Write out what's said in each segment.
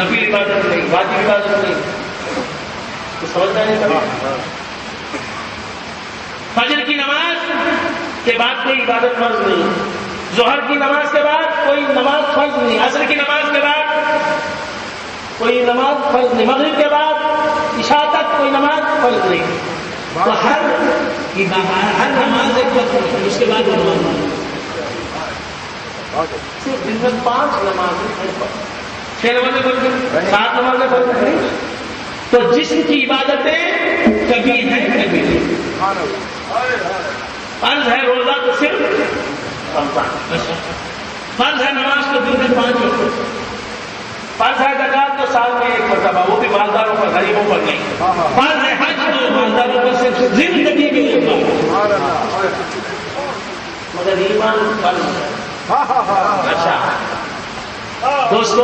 نفل عبادت نہیں، واجب عبادت نہیں، تو سمجھنا نہیں پڑا۔ فجر کی نماز کے بعد کوئی عبادت فرض نہیں، ظہر کی نماز کے بعد کوئی نماز فرض نہیں، عصر کی نماز کے بعد کوئی نماز فرض نہیں، مغرب کے بعد عشاء تک کوئی نماز فرض نہیں۔ تو ہر نماز ایک وقت ہوتی ہے، اس کے بعد صرف دن میں 5 نمازیں ہیں، 6 نمازیں پڑھتے ہیں، 7 نمازیں پڑھتے ہیں۔ تو جسم کی عبادتیں کبھی ہیں کبھی نہیں۔ فرض ہے روزہ تو صرف رمضان، فرض ہے نماز تو دن میں 5 وقت، فرض ہے زکات تو سال میں 1 مرتبہ، وہ بھی مالداروں پر، غریبوں پر نہیں۔ فرض ہے حج تو مالداروں پر صرف زندگی میں ایک بار، مگر ایمان فرض ہے۔ اچھا دوستو،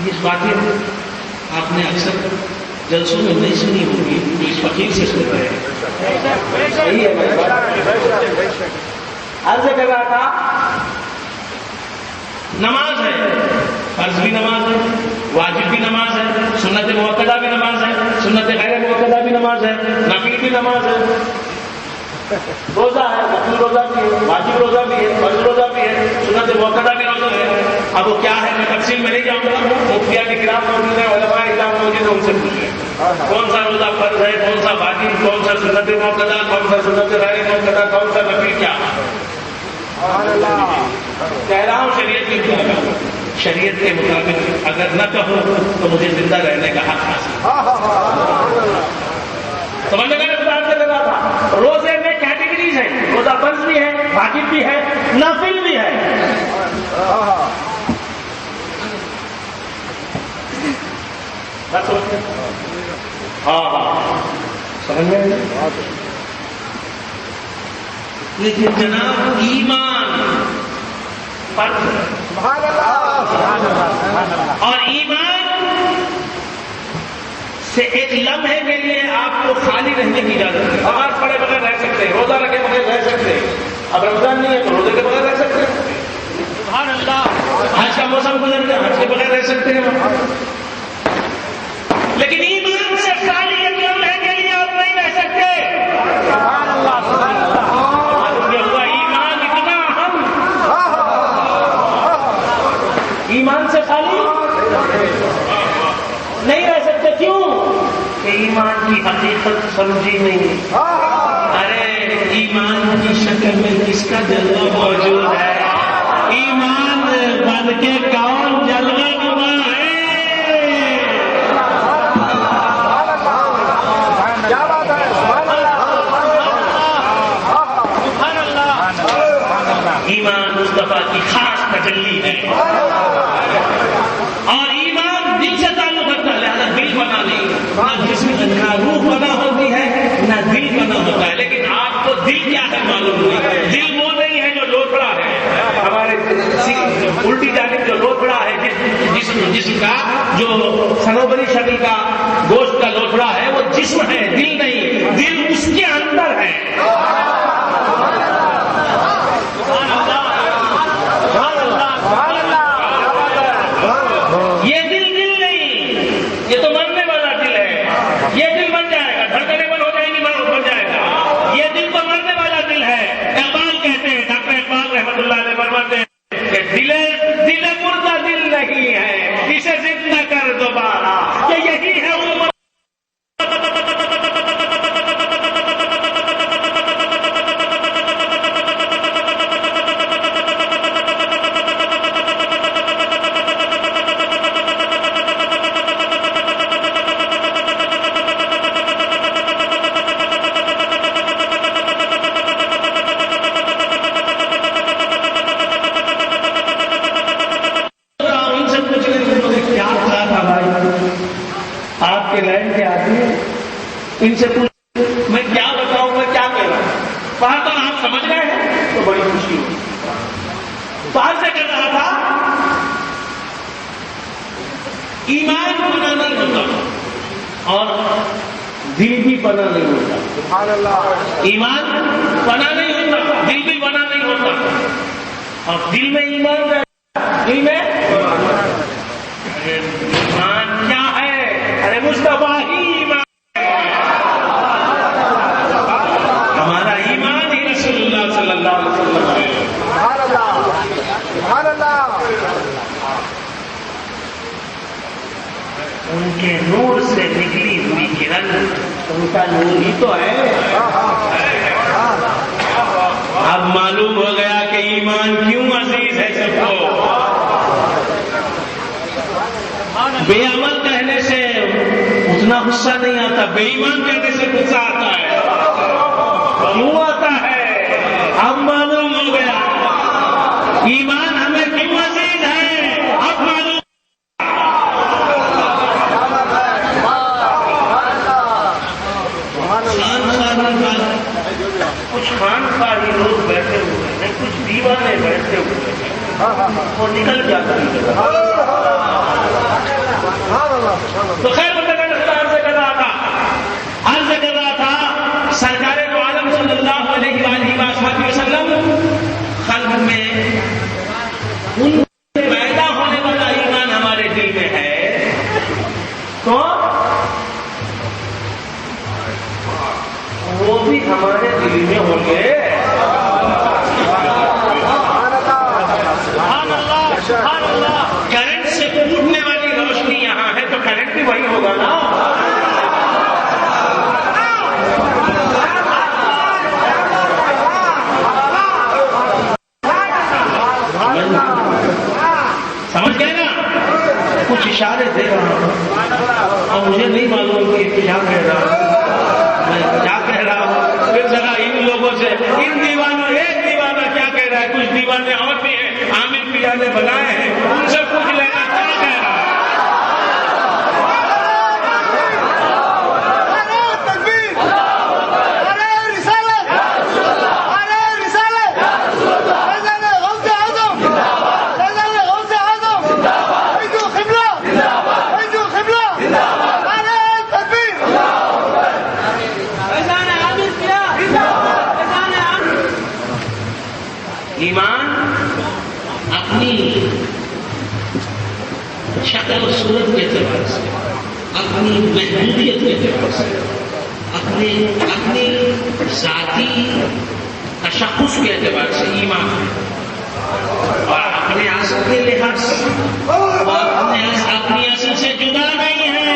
یہ باتیں آپ نے اکثر جلسوں میں نہیں سنی ہوگی، اس فقیر سے سن رہے ہیں، صحیح ہے میری بات؟ عرض کر رہا تھا نماز ہے، فرض بھی نماز ہے، واجب بھی نماز ہے، سنت مؤکدہ بھی نماز ہے، سنت غیر مؤکدہ بھی نماز ہے، نفل بھی نماز ہے، روزہ ہے، نفل روزہ بھی ہے، واجب روزہ بھی ہے، فرض روزہ بھی ہے، سنت مؤکدہ بھی روزہ ہے۔ اب وہ کیا ہے میں تفصیل میں نہیں جاؤں گا، مفتیان کرام موجود ہیں، علماء کرام موجود ہیں، ان سے پوچھیں کون سا روزہ فرض ہے، کون سا واجب، کون سا سنت مؤکدہ، کون سا سنت غیر مؤکدہ، کون سا نفل، کیا کہہ رہا ہوں شریعت کی کیا، شریعت کے مطابق اگر نہ کہو تو مجھے زندہ رہنے کا حق حاصل۔ سمجھنے کا اقدار سے لگا تھا، روزے میں کیٹیگریز ہیں، روزہ فرض بھی ہے، واجب بھی ہے، نافل بھی ہے۔ ہاں سمجھ میں، لیکن جناب ایمان فرض ہے، اور ایمان سے ایک لمحے کے لیے آپ کو خالی رہنے کی اجازت ہے۔ نماز پڑھے بغیر رہ سکتے ہیں، روزہ رکھے بغیر رہ سکتے ہیں، اب رمضان نہیں ہے تو روزے کے بغیر رہ سکتے ہیں، سبحان اللہ، حج کا موسم گزر گیا، حج کے بغیر رہ سکتے ہیں، لیکن ایمان سے خالی ایک لمحے کے لیے آپ نہیں رہ سکتے۔ سبحان اللہ، سبحان اللہ، ایمان اتنا اہم، ایمان سے خالی نہیں رہ سکتے۔ کیوں کہ ایمان کی حقیقت سمجھی نہیں۔ ارے ایمان کی شکل میں کس کا جلوہ موجود ہے؟ ایمان بن کے کون جلوہ نما ہے؟ کیا بات ہے، ایمان مصطفیٰ کی خاص تجلی ہے، اور ایمان دل سے تعلق رکھتا ہے، لہذا دل بنا نہیں، نہ جسم نہ روح بنا ہوتی ہے نہ دل بنا ہوتا ہے۔ لیکن آپ کو دل کیا ہے معلوم نہیں، دل وہ نہیں ہے جو لوٹڑا ہے، ہمارے الٹی جانب جو لوٹڑا ہے، جسم کا جو سنوبری شکل کا گوشت کا لوٹڑا ہے وہ جسم ہے، دل نہیں، دل اس کے اندر ہے۔ یہ دل نہیں، یہ تو مرنے والا دل ہے، یہ دل بن جائے گا، دھڑکنیں بند ہو جائیں گی، بن جائے گا، یہ دل تو مرنے والا دل ہے۔ اقبال کہتے ہیں، ڈاکٹر اقبال رحمۃ اللہ علیہ فرماتے ہیں کہ دل مردہ دل نہیں ہے، اسے زندہ کر دوبارہ، کہ یہی ہے عمر۔ ان سے پوچھ میں کیا بتاؤں، میں کیا کہہ رہا ہوں، وہاں تو آپ سمجھ گئے ہیں تو بڑی خوشی ہوئی۔ باہر سے کہہ رہا تھا ایمان پناہ نہیں ہوتا اور دل بھی پناہ نہیں ہوتا۔ سبحان اللہ، ایمان پناہ نہیں ہوتا، دل بھی پناہ نہیں ہوتا، اور دل میں ایمان رہتا، دل میں ایمان کیا ہے؟ ارے مصطفیٰ ہی ایمان، ہمارا ایمان ہی رسول اللہ صلی اللہ علیہ وسلم ہے۔ سبحان اللہ، سبحان اللہ۔ ان کے نور سے نکلی ہوئی کرن ان کا نور ہی تو ہے۔ اب معلوم ہو گیا کہ ایمان کیوں عزیز ہے سب کو۔ بے عمل کہنے سے اتنا غصہ نہیں آتا، بے ایمان کہنے سے غصہ آتا ہے۔ کیوں آتا ہے؟ اب معلوم ہو گیا ایمان ہمیں کیوں عزیز ہے، اب معلوم۔ کچھ خان خالی لوگ بیٹھے ہوئے ہیں، کچھ دیوانے بیٹھے ہوئے ہیں، وہ نکل جاتا ہے۔ تو خیر عرض کر رہا تھا سرکار دو عالم صلی اللہ علیہ وآلہ وسلم خلق میں ان سے پیدا ہونے والا ایمان ہمارے دل میں ہے تو وہ بھی ہمارے دل میں ہوں گے۔ کرنٹ سے پھوٹنے والی روشنی یہاں ہے تو کرنٹ بھی وہی ہوگا نا۔ سمجھ گئے نا؟ کچھ اشارے دے رہا ہوں اور مجھے نہیں معلوم کہ کیا کہہ رہا ہوں، میں کیا کہہ رہا ہوں۔ پھر ذرا ان لوگوں سے، ان دیوانوں، ایک دیوانہ کیا کہہ رہا ہے، کچھ دیوانے اور بھی ہیں عامر پیا نے بنائے ہیں، ان سے پوچھ لینا کیا کہہ رہا ہے۔ ایمان اپنی شکل و صورت کے اعتبار سے، اپنی محدودیت کے اعتبار سے، اپنی ذاتی تشخص کے اعتبار سے ایمان ہے، اور اپنے اصل کے لحاظ سے اپنی اصل سے جدا نہیں ہے۔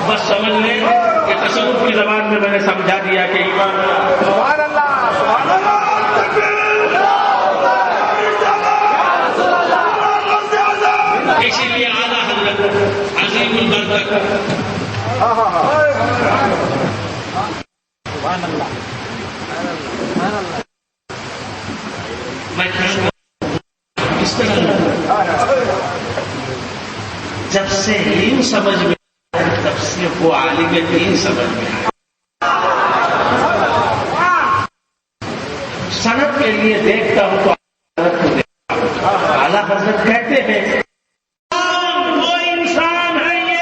بس سمجھ لیں کہ تصوف کی زبان میں میں نے سمجھا دیا کہ ایمان سبحان اللہ، سبحان اللہ۔ اسی لیے اعلیٰ حضرت عظیم البرکت میں اس طرح جب سے علم سمجھ میں تب سے وہ عالم دین سمجھ میں آیا۔ صنعت کے لیے دیکھتا ہوں تو اعلیٰ حضرت کہتے ہیں وہ انسان ہے، یہ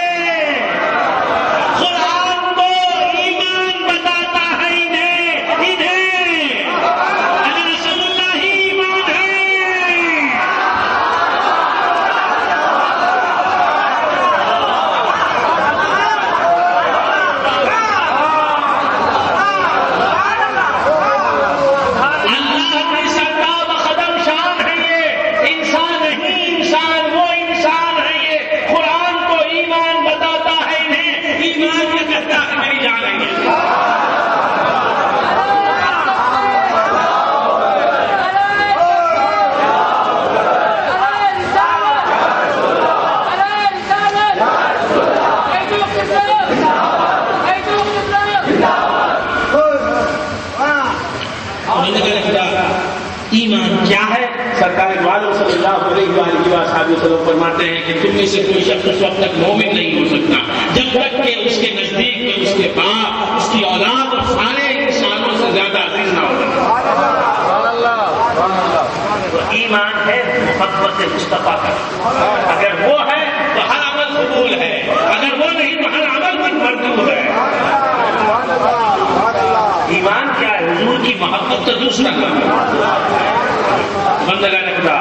قرآن کو ایمان بتاتا ہے انہیں اگر رسول اللہ ہی ایمان ہے۔ ایمان کیا ہے؟ سرکار دو عالم صلی اللہ علیہ وآلہ وسلم فرماتے ہیں کہ تم میں سے کوئی شخص اس وقت تک مومن نہیں ہو سکتا جب تک کہ اس کے نزدیک میں اس کے باپ، اس کی اولاد اور سارے انسانوں سے زیادہ عزیز نہ ہو۔ تو ایمان ہے محبت مصطفیٰ کا، اگر وہ ہے تو ہر عمل قبول ہے، اگر وہ نہیں تو ہر عمل مردود ہے۔ ایمان کیا ہے؟ حضور کی محبت تو دوسرا کام ہے۔ بندگان خدا